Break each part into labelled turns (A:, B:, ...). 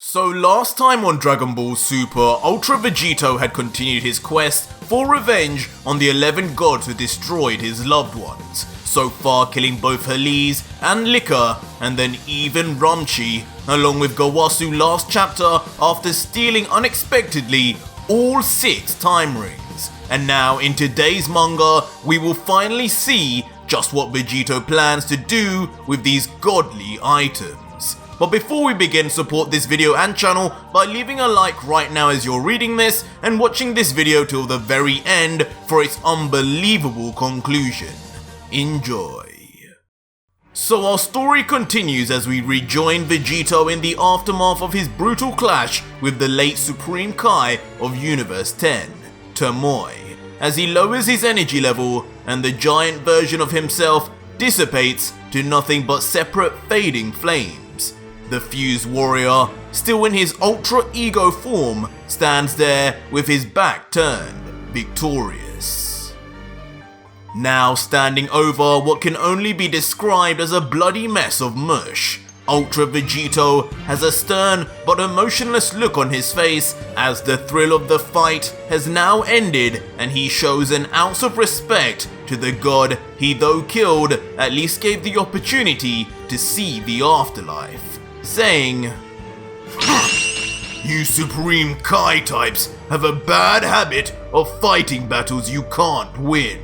A: So last time on Dragon Ball Super, Ultra Vegito had continued his quest for revenge on the 11 gods who destroyed his loved ones, so far killing both Heliz and Lika, and then even Rumsshi, along with Gowasu last chapter after stealing unexpectedly all 6 time rings. And now in today's manga, we will finally see just what Vegito plans to do with these godly items. But before we begin, support this video and channel by leaving a like right now as you're reading this and watching this video till the very end for its unbelievable conclusion. Enjoy. So our story continues as we rejoin Vegito in the aftermath of his brutal clash with the late Supreme Kai of Universe 10, Tomoe, as he lowers his energy level and the giant version of himself dissipates to nothing but separate fading flames. The fused warrior, still in his ultra ego form, stands there with his back turned, victorious. Now standing over what can only be described as a bloody mess of mush, Ultra Vegito has a stern but emotionless look on his face as the thrill of the fight has now ended and he shows an ounce of respect to the god he, though killed, at least gave the opportunity to see the afterlife, saying, "You Supreme Kai types have a bad habit of fighting battles you can't win.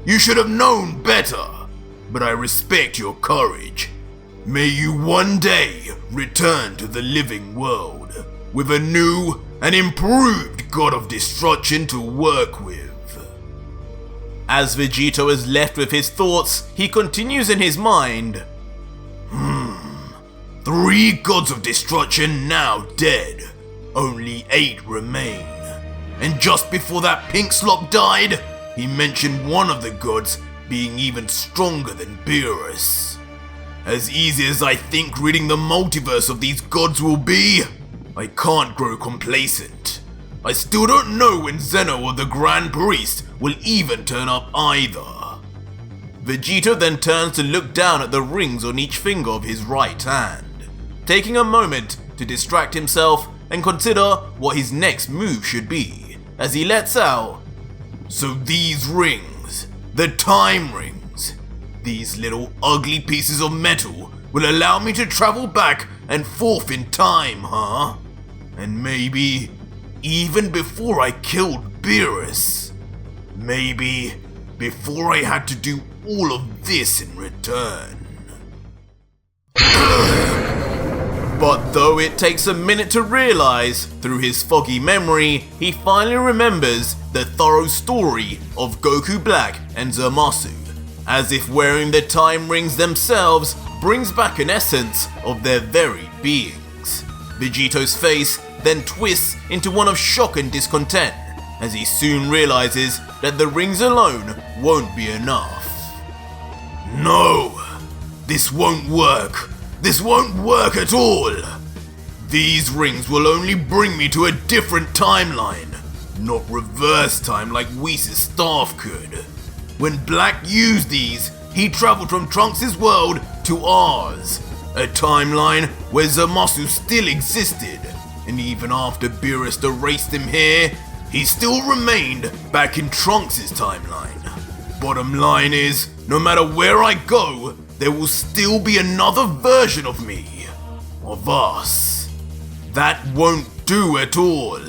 A: You should have known better, but I respect your courage. May you one day return to the living world with a new and improved god of destruction to work with." As Vegito is left with his thoughts, he continues in his mind, 3 gods of destruction now dead, only 8 remain. And just before that pink slop died, he mentioned one of the gods being even stronger than Beerus. As easy as I think ridding the multiverse of these gods will be, I can't grow complacent. I still don't know when Zeno or the Grand Priest will even turn up either. Vegito then turns to look down at the rings on each finger of his right hand, taking a moment to distract himself and consider what his next move should be, as he lets out, "So these rings, the time rings, these little ugly pieces of metal will allow me to travel back and forth in time, huh? And maybe even before I killed Beerus. Maybe before I had to do all of this in return." But though it takes a minute to realize, through his foggy memory, he finally remembers the thorough story of Goku Black and Zamasu, as if wearing the time rings themselves brings back an essence of their very beings. Vegito's face then twists into one of shock and discontent, as he soon realizes that the rings alone won't be enough. "No, this won't work. This won't work at all. These rings will only bring me to a different timeline, not reverse time like Whis' staff could. When Black used these, he traveled from Trunks' world to ours, a timeline where Zamasu still existed, and even after Beerus erased him here, he still remained back in Trunks' timeline. Bottom line is, no matter where I go, there will still be another version of me, of us. That won't do at all."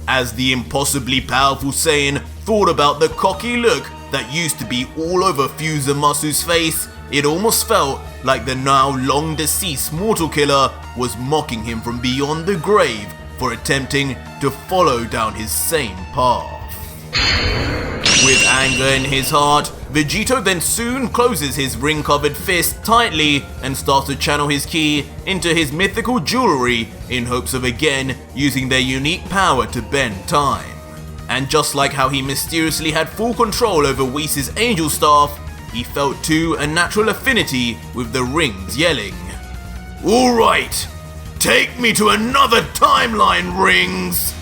A: As the impossibly powerful Saiyan thought about the cocky look that used to be all over Fuzamasu's face, it almost felt like the now long deceased mortal killer was mocking him from beyond the grave for attempting to follow down his same path. With anger in his heart, Vegito then soon closes his ring-covered fist tightly and starts to channel his ki into his mythical jewelry in hopes of again using their unique power to bend time. And just like how he mysteriously had full control over Whis' angel staff, he felt too a natural affinity with the rings, yelling, "Alright, take me to another timeline, rings!"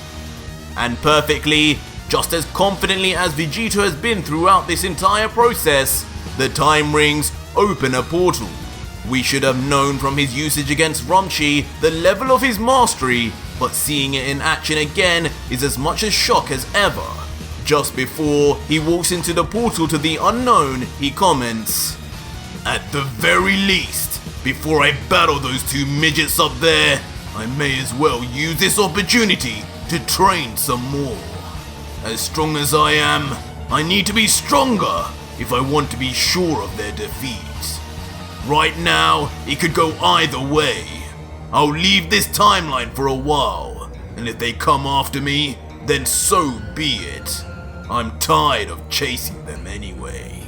A: And perfectly, just as confidently as Vegito has been throughout this entire process, the time rings open a portal, We should have known from his usage against Rumsshi the level of his mastery, but seeing it in action again is as much a shock as ever. Just before he walks into the portal to the unknown, he comments, "At the very least, before I battle those two midgets up there, I may as well use this opportunity to train some more. As strong as I am, I need to be stronger if I want to be sure of their defeat. Right now, it could go either way. I'll leave this timeline for a while, and if they come after me, then so be it. I'm tired of chasing them anyway."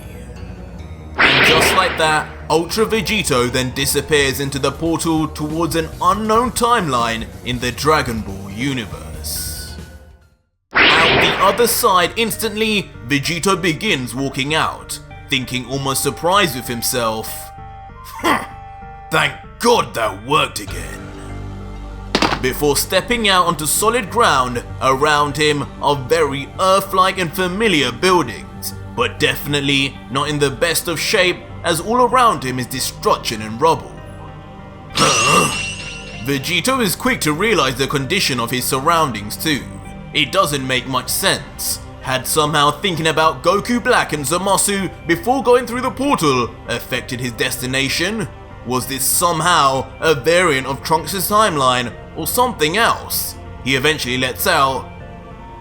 A: And just like that, Ultra Vegito then disappears into the portal towards an unknown timeline in the Dragon Ball universe. Out the other side instantly, Vegito begins walking out, thinking almost surprised with himself. Thank God that worked again. Before stepping out onto solid ground, around him are very Earth-like and familiar buildings, but definitely not in the best of shape, as all around him is destruction and rubble. Vegito is quick to realize the condition of his surroundings too. It doesn't make much sense. Had somehow thinking about Goku Black and Zamasu before going through the portal affected his destination? Was this somehow a variant of Trunks' timeline or something else? He eventually lets out,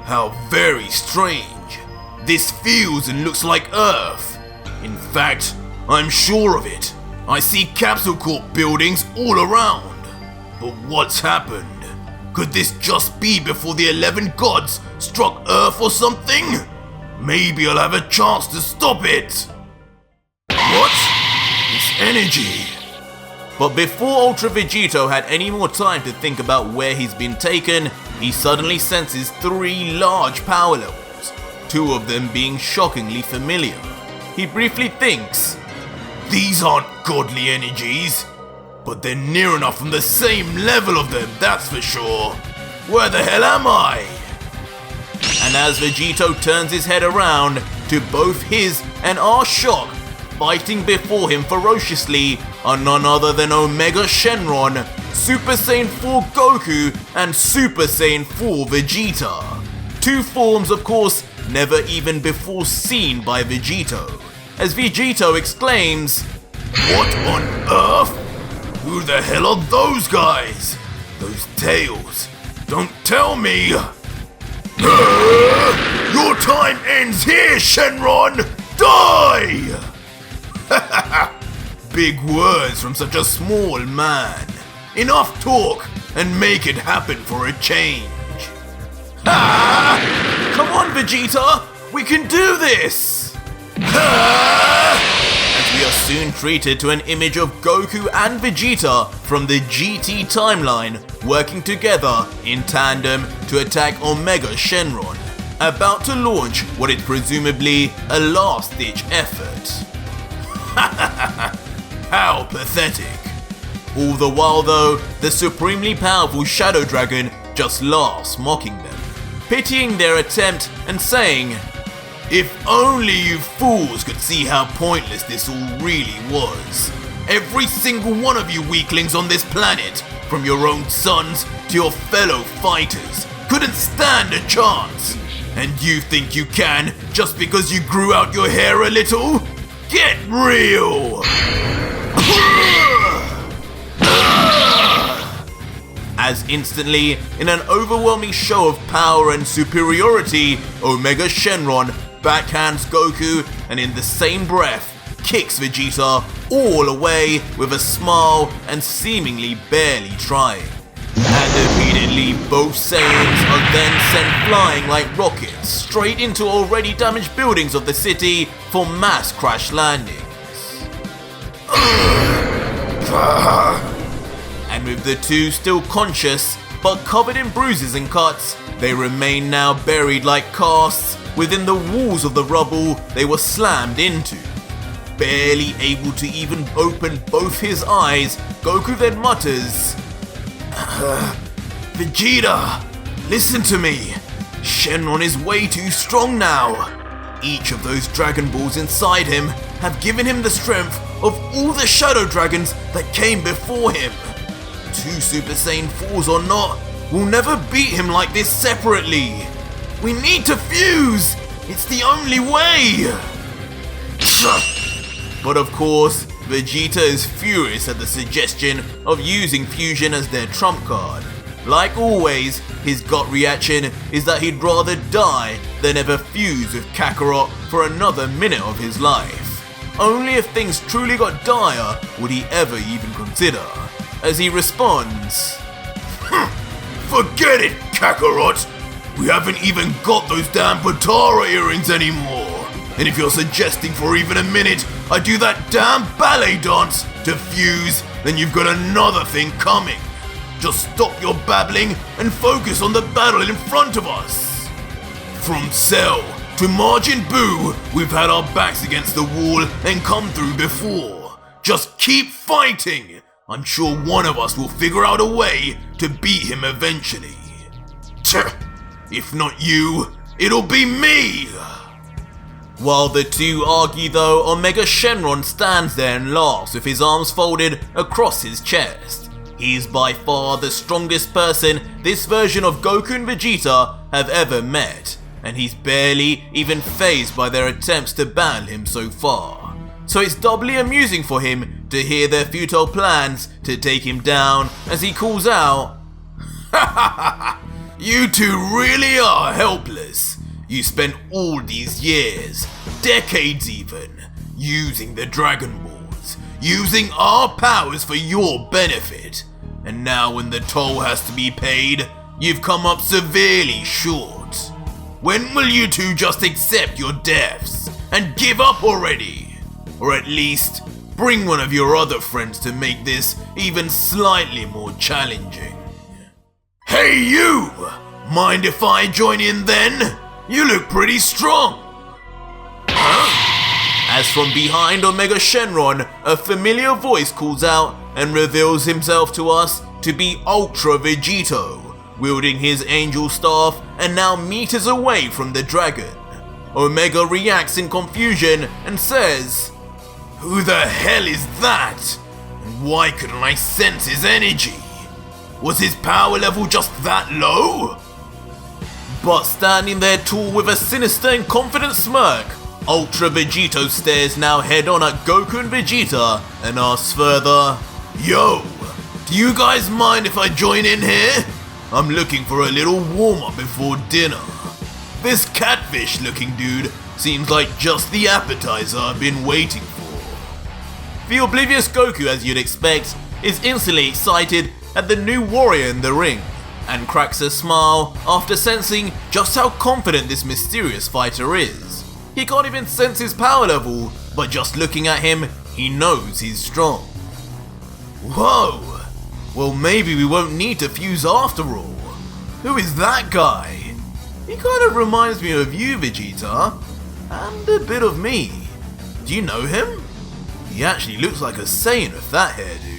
A: "How very strange. This feels and looks like Earth. In fact, I'm sure of it. I see Capsule Corp buildings all around. But what's happened? Could this just be before the 11 gods struck Earth or something? Maybe I'll have a chance to stop it. What? This energy." But before Ultra Vegito had any more time to think about where he's been taken, he suddenly senses 3 large power levels, 2 of them being shockingly familiar. He briefly thinks, "These aren't godly energies, but they're near enough from the same level of them, that's for sure. Where the hell am I?" And as Vegito turns his head around, to both his and our shock, fighting before him ferociously are none other than Omega Shenron, Super Saiyan 4 Goku, and Super Saiyan 4 Vegeta. 2 forms, of course, never even before seen by Vegito. As Vegito exclaims, "What on earth? Who the hell are those guys? Those tails? Don't tell me! Your time ends here, Shenron! Die!" Big words from such a small man. Enough talk and make it happen for a change. Come on, Vegeta! We can do this! As we are soon treated to an image of Goku and Vegeta from the GT timeline working together in tandem to attack Omega Shenron, about to launch what is presumably a last-ditch effort. How pathetic. All the while though, the supremely powerful Shadow Dragon just laughs, mocking them, pitying their attempt and saying, "If only you fools could see how pointless this all really was. Every single one of you weaklings on this planet, from your own sons to your fellow fighters, couldn't stand a chance. And you think you can just because you grew out your hair a little? Get real!" As instantly, in an overwhelming show of power and superiority, Omega Shenron backhands Goku and in the same breath kicks Vegeta all away with a smile and seemingly barely trying. And immediately both Saiyans are then sent flying like rockets straight into already damaged buildings of the city for mass crash landings. And with the two still conscious, but covered in bruises and cuts, they remain now buried like casts within the walls of the rubble they were slammed into. Barely able to even open both his eyes, Goku then mutters, "Vegeta, listen to me. Shenron is way too strong now. Each of those Dragon Balls inside him have given him the strength of all the Shadow Dragons that came before him. 2 Super Saiyan 4s or not, we'll never beat him like this separately. We need to fuse! It's the only way! But of course, Vegeta is furious at the suggestion of using fusion as their trump card. Like always, his gut reaction is that he'd rather die than ever fuse with Kakarot for another minute of his life. Only if things truly got dire would he ever even consider, as he responds, "Forget it, Kakarot! We haven't even got those damn Potara earrings anymore! And if you're suggesting for even a minute I do that damn ballet dance to fuse, then you've got another thing coming. Just stop your babbling and focus on the battle in front of us. From Cell to Majin Buu, we've had our backs against the wall and come through before. Just keep fighting. I'm sure one of us will figure out a way to beat him eventually. If not you, it'll be me." While the two argue though, Omega Shenron stands there and laughs with his arms folded across his chest. He's by far the strongest person this version of Goku and Vegeta have ever met, and he's barely even fazed by their attempts to battle him so far. So it's doubly amusing for him to hear their futile plans to take him down as he calls out, "Ha ha ha! You two really are helpless. You spent all these years, decades even, using the Dragon Balls, using our powers for your benefit. And now when the toll has to be paid, you've come up severely short. When will you two just accept your deaths and give up already? Or at least bring one of your other friends to make this even slightly more challenging. Hey you! Mind if I join in then? You look pretty strong." As from behind Omega Shenron, a familiar voice calls out and reveals himself to us to be Ultra Vegito, wielding his angel staff and now meters away from the dragon. Omega reacts in confusion and says, "Who the hell is that? And why couldn't I sense his energy? Was his power level just that low?" But standing there tall with a sinister and confident smirk, Ultra Vegito stares now head on at Goku and Vegeta and asks further, "Yo, do you guys mind if I join in here? I'm looking for a little warm-up before dinner. This catfish looking dude seems like just the appetizer I've been waiting for." The oblivious Goku, as you'd expect, is instantly excited at the new warrior in the ring, and cracks a smile after sensing just how confident this mysterious fighter is. He can't even sense his power level, but just looking at him, he knows he's strong. Whoa! Well, maybe we won't need to fuse after all. Who is that guy? He kind of reminds me of you, Vegeta, and a bit of me. Do you know him? He actually looks like a Saiyan with that hairdo.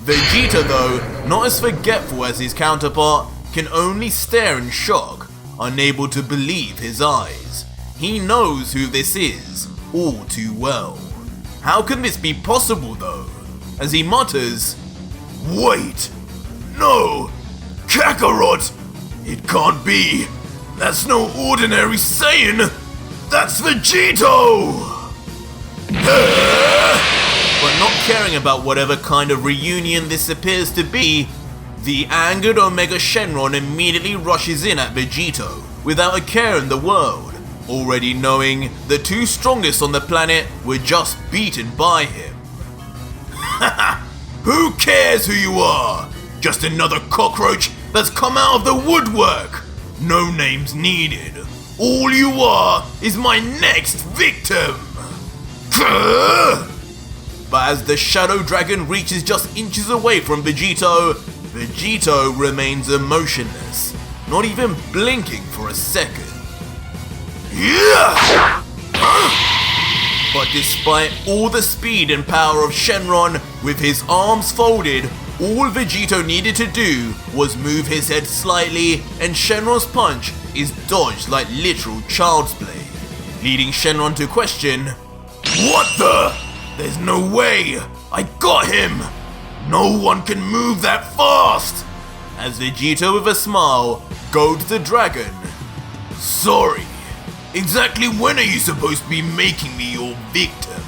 A: Vegeta, though, not as forgetful as his counterpart, can only stare in shock, unable to believe his eyes. He knows who this is, all too well. How can this be possible, though? As he mutters, "Wait! No! Kakarot! It can't be! That's no ordinary Saiyan! That's Vegito!" But not caring about whatever kind of reunion this appears to be, the angered Omega Shenron immediately rushes in at Vegito without a care in the world, already knowing the two strongest on the planet were just beaten by him. Haha! Who cares who you are? Just another cockroach that's come out of the woodwork! No names needed. All you are is my next victim! But as the Shadow Dragon reaches just inches away from Vegito, Vegito remains emotionless, not even blinking for a second. Yeah! But despite all the speed and power of Shenron, with his arms folded, all Vegito needed to do was move his head slightly and Shenron's punch is dodged like literal child's play, leading Shenron to question, "What the? There's no way! I got him! No one can move that fast! As Vegito with a smile goads the dragon. Sorry, exactly when are you supposed to be making me your victim?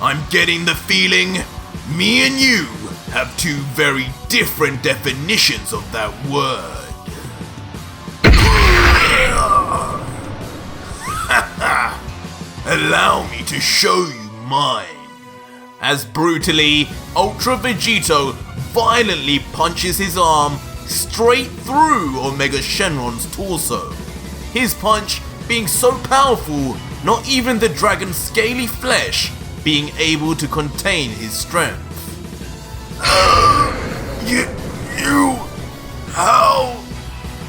A: I'm getting the feeling me and you have two very different definitions of that word. Allow me to show you mine. As brutally, Ultra Vegito violently punches his arm straight through Omega Shenron's torso. His punch being so powerful, not even the dragon's scaly flesh being able to contain his strength. How?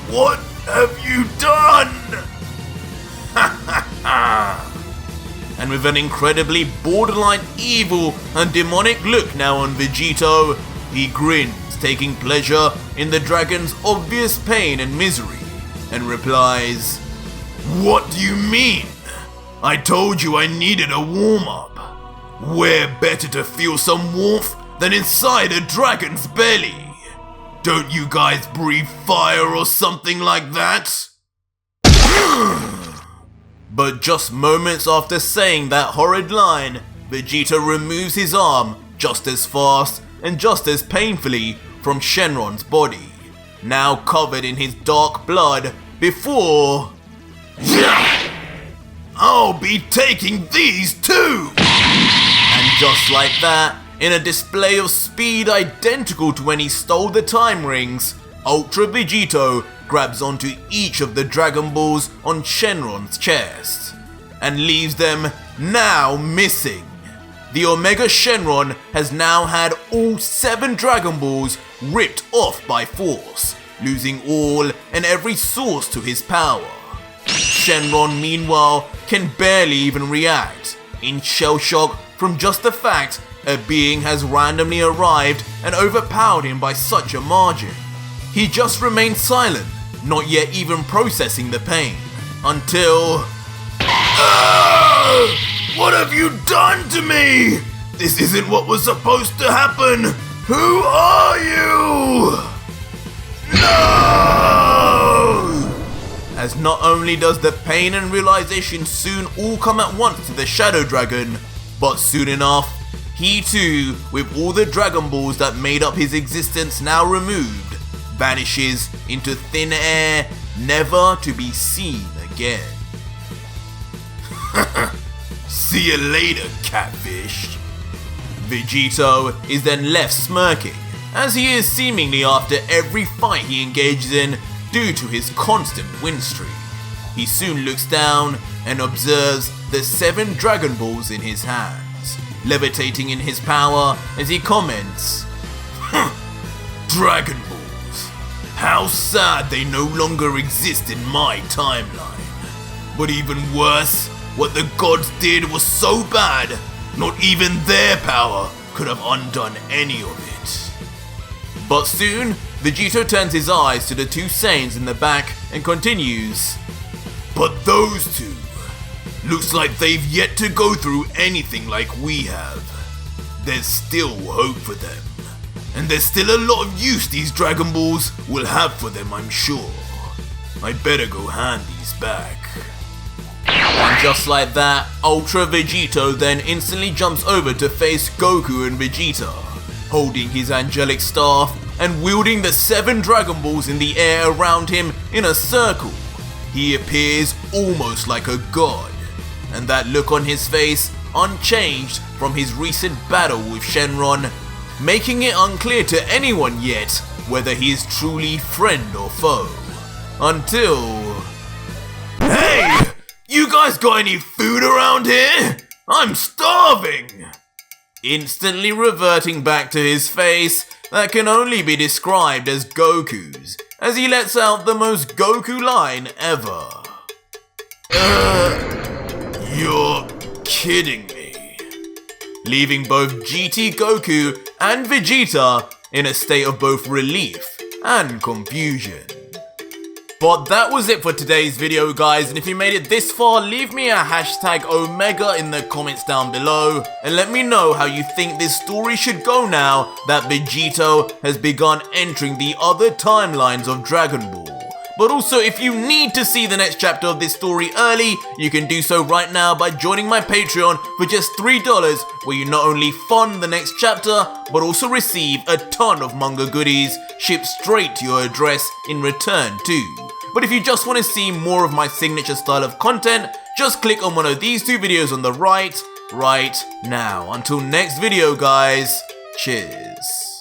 A: What have you done? And with an incredibly borderline evil and demonic look now on Vegito, he grins, taking pleasure in the dragon's obvious pain and misery, and replies, What do you mean? I told you I needed a warm-up. Where better to feel some warmth than inside a dragon's belly? Don't you guys breathe fire or something like that? But just moments after saying that horrid line, Vegeta removes his arm just as fast and just as painfully from Shenron's body, now covered in his dark blood before... I'll be taking these too! And just like that, in a display of speed identical to when he stole the time rings, Ultra Vegito grabs onto each of the Dragon Balls on Shenron's chest, and leaves them now missing. The Omega Shenron has now had all 7 Dragon Balls ripped off by force, losing all and every source to his power. Shenron meanwhile can barely even react, in shell shock from just the fact a being has randomly arrived and overpowered him by such a margin. He just remains silent, not yet even processing the pain, until... What have you done to me? This isn't what was supposed to happen! Who are you? No! As not only does the pain and realization soon all come at once to the Shadow Dragon, but soon enough, he too, with all the Dragon Balls that made up his existence now removed, vanishes into thin air, never to be seen again. See you later, catfish. Vegito is then left smirking, as he is seemingly after every fight he engages in due to his constant win streak. He soon looks down and observes the 7 Dragon Balls in his hands, levitating in his power as he comments, Dragon Balls. How sad they no longer exist in my timeline. But even worse, what the gods did was so bad, not even their power could have undone any of it. But soon, Vegito turns his eyes to the 2 Saiyans in the back and continues, But those 2, looks like they've yet to go through anything like we have. There's still hope for them, and there's still a lot of use these Dragon Balls will have for them, I'm sure. I better go hand these back. And just like that, Ultra Vegito then instantly jumps over to face Goku and Vegeta, holding his angelic staff and wielding the 7 Dragon Balls in the air around him in a circle. He appears almost like a god, and that look on his face unchanged from his recent battle with Shenron, making it unclear to anyone yet whether he is truly friend or foe. Until... Hey! You guys got any food around here? I'm starving! Instantly reverting back to his face that can only be described as Goku's, as he lets out the most Goku line ever. You're kidding me. Leaving both GT Goku and Vegeta in a state of both relief and confusion. But that was it for today's video, guys, and if you made it this far, leave me a hashtag Omega in the comments down below, and let me know how you think this story should go now that Vegito has begun entering the other timelines of Dragon Ball. But also, if you need to see the next chapter of this story early, you can do so right now by joining my Patreon for just $3, where you not only fund the next chapter, but also receive a ton of manga goodies shipped straight to your address in return too. But if you just want to see more of my signature style of content, just click on one of these two videos on the right now. Until next video, guys, cheers.